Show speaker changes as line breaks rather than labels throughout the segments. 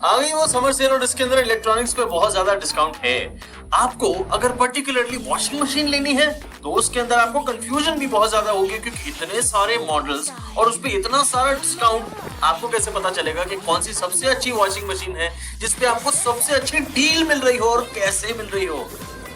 आ गई वो summer sale और इसके अंदर इलेक्ट्रॉनिक्स पे बहुत ज्यादा डिस्काउंट है। आपको अगर पर्टिकुलरली वॉशिंग मशीन लेनी है तो उसके अंदर आपको कंफ्यूजन भी बहुत ज्यादा होगी, क्योंकि इतने सारे मॉडल्स और उस पे इतना सारा डिस्काउंट। आपको कैसे पता चलेगा कि कौन सी सबसे अच्छी वॉशिंग मशीन है जिसपे आपको सबसे अच्छी डील मिल रही हो और कैसे मिल रही हो?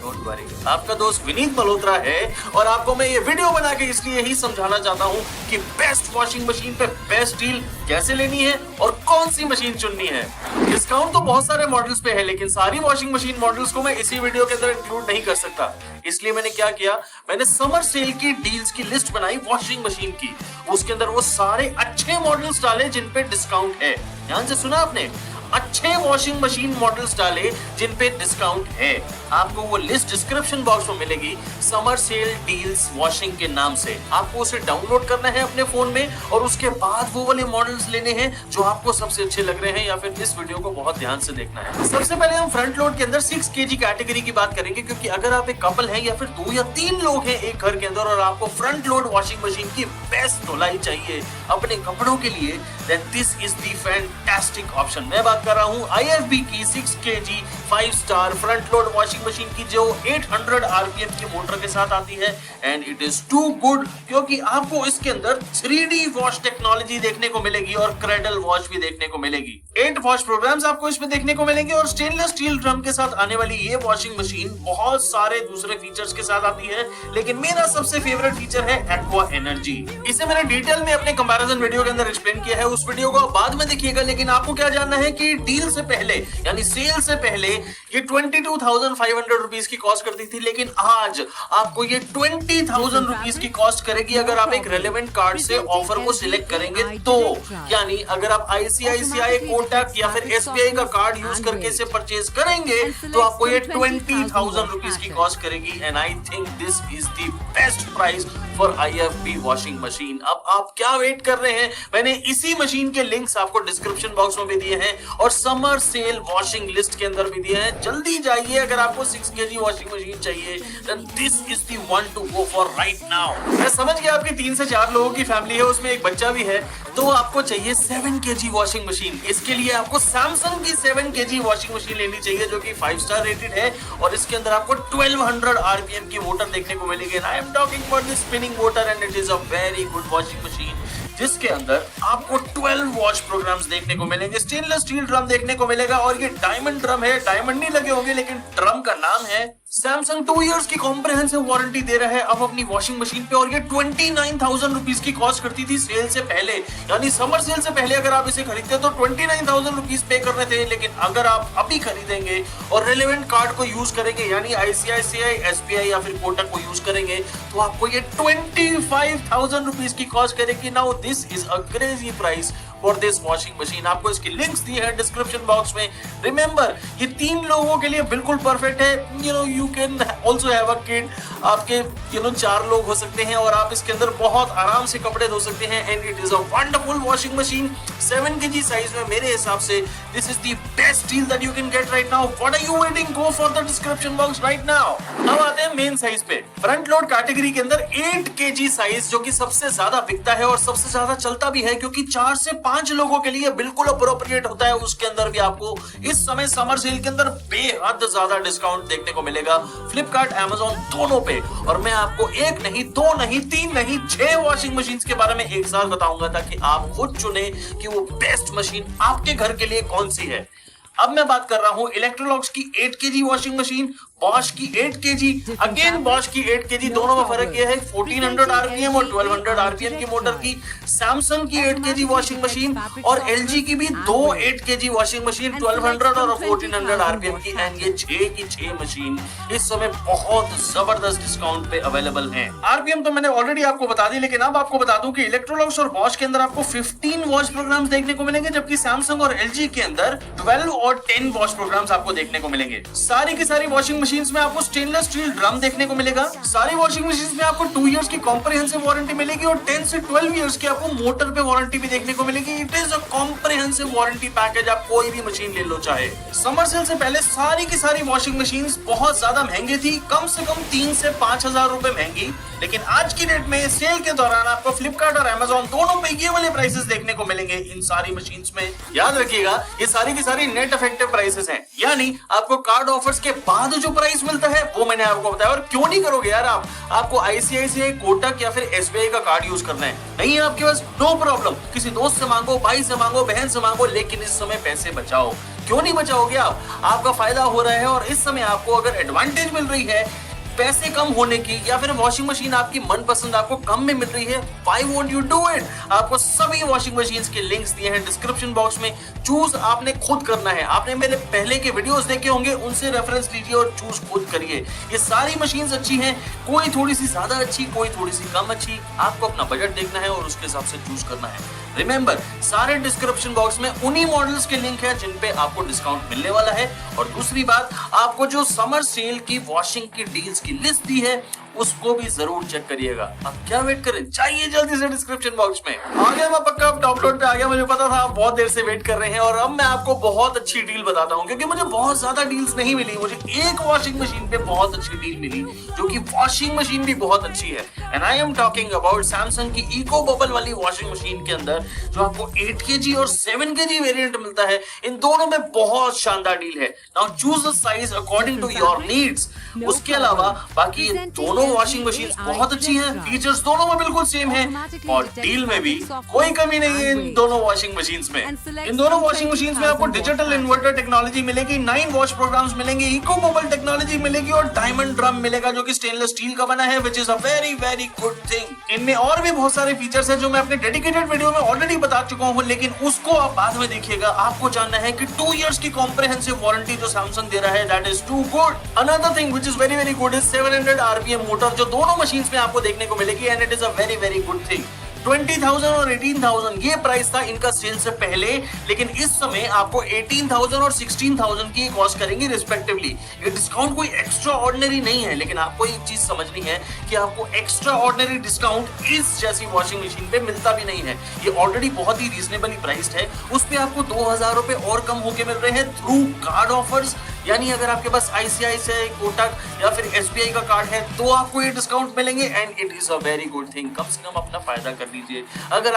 डोंट वरी, आपका दोस्त विनीत मल्होत्रा है और आपको मैं ये वीडियो बना के इसलिए ही समझाना चाहता हूँ कि बेस्ट वॉशिंग मशीन पे बेस्ट डील कैसे लेनी है और कौन सी मशीन चुननी है। डिस्काउंट तो बहुत सारे मॉडल्स पे है, लेकिन सारी वॉशिंग मशीन मॉडल्स को मैं इसी वीडियो के अंदर इंक्लूड नहीं कर सकता। इसलिए मैंने क्या किया, मैंने समर सेल की डील्स की लिस्ट बनाई वॉशिंग मशीन की। उसके अंदर वो सारे अच्छे मॉडल्स डाले जिन पे डिस्काउंट है। ध्यान से सुना आपने, अच्छे वॉशिंग मशीन मॉडल्स डाले जिन पे डिस्काउंट है। आपको वो लिस्ट डिस्क्रिप्शन बॉक्स में मिलेगी, समर सेल डील्स वॉशिंग के नाम से। आपको उसे डाउनलोड करना है अपने फोन में और उसके बाद वो वाले मॉडल्स लेने हैं जो आपको सबसे अच्छे लग रहे हैं, या फिर इस वीडियो को बहुत ध्यान से देखना है। सबसे पहले हम फ्रंट लोड के अंदर 6 kg कैटेगरी की बात करेंगे, क्योंकि अगर आप एक कपल हैं या फिर 2 या 3 लोग हैं एक घर के अंदर और आपको फ्रंट लोड वॉशिंग मशीन की बेस्ट धुलाई चाहिए अपने कपड़ों के लिए, then this is the fantastic option. मैं बात कर रहा हूँ IFB की 6 kg 5 star front load washing machine की, जो 800 RPM की मोटर के साथ आती है। And it is too good, क्योंकि आपको इसके अंदर 3D वॉश टेक्नोलॉजी देखने को मिलेगी और क्रेडल वॉश भी देखने को मिलेगी। 8 वॉश प्रोग्राम्स आपको इसमें देखने को मिलेंगे और स्टेनलेस स्टील ड्रम के साथ आने वाली ये वॉशिंग मशीन बहुत सारे दूसरे फीचर्स के साथ आती है, लेकिन मेरा सबसे फेवरेट फीचर है एक्वा एनर्जी। इसे मैंने डिटेल में अपने कंपैरिजन वीडियो के अंदर एक्सप्लेन किया है, उस वीडियो को बाद में देखिएगा। लेकिन आपको क्या जानना है कि डील से पहले यानी सेल से पहले ये 22,500 रुपीज की कॉस्ट करती थी, लेकिन आज आपको ये 20,000 रुपीज की कॉस्ट करेगी अगर आप एक रेलेवेंट कार्ड से ऑफर को सिलेक्ट करेंगे तो। यानी अगर आप ICICI, कोटक या फिर SBI का कार्ड यूज करके इसे परचेज करेंगे तो आपको ये 20,000 रुपीज की कॉस्ट करेगी। And I think this is the best price for IFB washing machine. अब आप क्या वेट कर रहे हैं? मैंने इसी मशीन के लिंक्स आपको डिस्क्रिप्शन बॉक्स में भी दिए हैं और समर सेल वॉशिंग लिस्ट के अंदर भी दिए हैं। जल्दी जाइए, अगर आपको 6 kg वॉशिंग मशीन चाहिए then this is the one to go for right now। मैं समझ गया आपकी 3 से 4 लोगों की फैमिली है, उसमें एक बच्चा भी है, तो आपको चाहिए 7 kg वॉशिंग मशीन। इसके लिए आपको सैमसंग की 7 kg वॉशिंग मशीन लेनी चाहिए जो कि 5 स्टार रेटेड है और इसके अंदर आपको 1200 RPM की मोटर देखने को मिलेगी। I am talking about the spinning motor and it is a very good washing machine जिसके अंदर आपको 12 वॉश प्रोग्राम्स देखने को मिलेंगे। स्टेनलेस स्टील ड्रम देखने को मिलेगा और ये डायमंड ड्रम है। डायमंड नहीं लगे होंगे, लेकिन ड्रम का नाम है। सैमसंग 2 इयर्स की कॉम्प्रिहेंसिव वारंटी दे रहा है अब अपनी वॉशिंग मशीन पे और ये 29,000 रुपीज की कॉस्ट करती थी सेल से पहले। यानी समर सेल से पहले अगर आप इसे खरीदते तो 29,000 रुपीज पे करने थे, लेकिन अगर आप अभी खरीदेंगे और रेलेवेंट कार्ड को यूज करेंगे यानी ICICI, SBI या फिर कोटक को यूज करेंगे तो आपको ये 25,000 रुपीज की कॉस्ट करेगी। Now this is a crazy price for this washing machine. आपको इसकी लिंक्स दी है डिस्क्रिप्शन बॉक्स में। रिमेंबर, ये 3 लोगों के लिए बिल्कुल परफेक्ट है। You can also have a kid. आपके 4 लोग हो सकते हैं और आप इसके अंदर बहुत आराम से कपड़े धो सकते हैं। And it is a wonderful washing machine 7 kg size में। मेरे हिसाब से this is the best deal that you can get right now. What are you waiting? Go for the description box right now. अब आते हैं main size पे। Front load category के अंदर 8 kg साइज जो कि सबसे ज्यादा बिकता है और सबसे ज्यादा चलता भी है, क्योंकि 4 से 5 लोगों के लिए बिल्कुल अप्रोप्रिएट होता है। उसके अंदर भी आपको इस समय समर सेल के अंदर बेहद ज्यादा डिस्काउंट देखने को मिलेगा फ्लिपकार्ट, Amazon दोनों पे। और मैं आपको 1 नहीं, 2 नहीं, 3 नहीं, 6 वॉशिंग मशीन्स के बारे में एक साथ बताऊंगा ताकि आप खुद चुने कि वो बेस्ट मशीन आपके घर के लिए कौन सी है। अब मैं बात कर रहा हूं इलेक्ट्रोलॉक्स की 8 kg वॉशिंग मशीन, बॉश की 8 kg। अगेन बॉश की 8 kg, दोनों में फर्क यह है 1400 RPM और 1200 RPM की मोटर की। सैमसंग की 8 kg वॉशिंग मशीन और LG की भी 2 8 kg वॉशिंग मशीन 1200 और 1400 RPM की। एंड ये 6 की 6 मशीन इस समय बहुत जबरदस्त डिस्काउंट पे अवेलेबल हैं। RPM तो मैंने ऑलरेडी आपको बता दी, लेकिन अब आपको बता दूं कि इलेक्ट्रोलॉक्स और बॉश के अंदर आपको 15 वॉश प्रोग्राम्स देखने को मिलेंगे, जबकि सैमसंग और LG के अंदर 12 और 10 वॉश प्रोग्राम्स आपको देखने को मिलेंगे। सारी की सारी वॉशिंग मशीन मशीन्स में आपको स्टेनलेस स्टील ड्रम देखने को मिलेगा। सारी वॉशिंग मशीन्स में आपको 2 इयर्स की कॉम्प्रिहेंसिव वारंटी मिलेगी और 10 से 12 इयर्स की आपको मोटर पे वारंटी भी देखने को मिलेगी। It is a comprehensive warranty package, आप कोई भी मशीन ले लो चाहे। समर सेल से पहले सारी की सारी वॉशिंग मशीन्स बहुत ज्यादा महंगी थी, कम से कम 3 से 5 हजार रुपए महंगी। लेकिन आज की डेट में सेल के दौरान आपको फ्लिपकार्ट और अमेजॉन दोनों पे ये वाले प्राइसेस देखने को मिलेंगे इन सारी मशीन्स में। याद रखिएगा, ये सारी की सारी नेट इफेक्टिव प्राइसेस हैं, यानी आपको कार्ड ऑफर्स के बाद जो प्राइस मिलता है वो मैंने आपको बताया। और क्यों नहीं करोगे यार आपको आईसीआईसीआई, कोटक या फिर एसबीआई का कार्ड यूज करना है, नहीं है आपके पास, नो प्रॉब्लम, किसी दोस्त से मांगो, भाई से मांगो, बहन से मांगो, लेकिन इस समय पैसे बचाओ। क्यों नहीं बचाओगे आप? आपका फायदा हो रहा है और इस समय आपको अगर एडवांटेज मिल रही है पैसे कम होने की, या फिर वॉशिंग मशीन आपकी मनपसंद आपको कम में मिल रही है, why won't you do it? आपको सभी वॉशिंग मशीन्स के लिंक्स दिए हैं डिस्क्रिप्शन बॉक्स में, चूज आपने खुद करना है। आपने मेरे पहले के वीडियोस देखे होंगे, उनसे रेफरेंस लीजिए और चूज खुद करिए। ये सारी मशीन्स अच्छी हैं, कोई थोड़ी सी ज्यादा अच्छी, कोई थोड़ी सी कम अच्छी, आपको अपना बजट देखना है और उसके हिसाब से चूज करना है। रिमेंबर, सारे डिस्क्रिप्शन बॉक्स में उन्हीं मॉडल्स के लिंक है जिन पे आपको डिस्काउंट मिलने वाला है। और दूसरी बात, आपको जो समर सेल की वॉशिंग की डील्स की लिस्ट दी है उसको भी जरूर चेक करिएगा। आप क्या वेट करें, चाहिए जल्दी से डिस्क्रिप्शन बॉक्स में। आ गया मैं पक्का, अब टॉप लोड पे आ गया। मुझे पता था आप बहुत देर से वेट कर रहे हैं और अब मैं आपको बहुत अच्छी डील बताता हूं, क्योंकि मुझे बहुत ज्यादा डील्स नहीं मिली। मुझे एक वॉशिंग मशीन पे बहुत अच्छी डील मिली, जो कि वॉशिंग मशीन भी बहुत अच्छी है। And I am talking about Samsung की इको बबल वाली वॉशिंग मशीन के अंदर जो आपको 8 kg और 7 kg वेरिएंट मिलता है। इन दोनों में बहुत शानदार डील है। Now choose the size according to your needs. उसके अलावा बाकी दोनों वॉशिंग मशीन बहुत अच्छी हैं, फीचर्स दोनों में बिल्कुल सेम है और डील में भी कोई कमी नहीं है इन दोनों वॉशिंग मशीन्स में। इन दोनों वॉशिंग मशीन्स में आपको डिजिटल इन्वर्टर टेक्नोलॉजी मिलेगी, 9 वॉश प्रोग्राम्स मिलेंगे, इको मोबाइल टेक्नोलॉजी मिलेगी और डायमंड ड्रम मिलेगा जो कि स्टेनलेस स्टील का बना है, which is a very very good thing. इनमें और भी बहुत सारे फीचर्स हैं जो मैं अपने डेडिकेटेड वीडियो में ऑलरेडी बता चुका हूं, लेकिन उसको आप बाद में देखिएगा। आपको जानना है कि 2 इयर्स की कॉम्प्रिहेंसिव वारंटी जो सैमसंग दे रहा है, that is too good. Another thing which is very very good is 700 RPM motor जो दोनों मशीन्स में आपको देखने को मिलेगी, and it is a very very good thing. 20,000 और 18,000 ये प्राइस था इनका सेल से पहले, लेकिन इस समय आपको 18,000 और 16,000 की कॉस्ट करेंगी रिस्पेक्टिवली। ये डिस्काउंट कोई एक्स्ट्रा ऑर्डिनरी नहीं है, लेकिन आपको एक चीज समझनी है कि आपको एक्स्ट्रा ऑर्डिनरी डिस्काउंट इस जैसी वॉशिंग मशीन पे मिलता भी नहीं है। ये ऑलरेडी बहुत ही रीजनेबली प्राइस्ड है, उस पे आपको 2,000 रुपए और कम होके मिल रहे हैं थ्रू कार्ड ऑफर्स। यानी अगर आपके पास आईसीआईसीआई, कोटक या फिर एसबीआई का कार्ड है तो आपको ये डिस्काउंट मिलेंगे, and it is a very good thing. कम से कम अपना फायदा कर लीजिए। अगर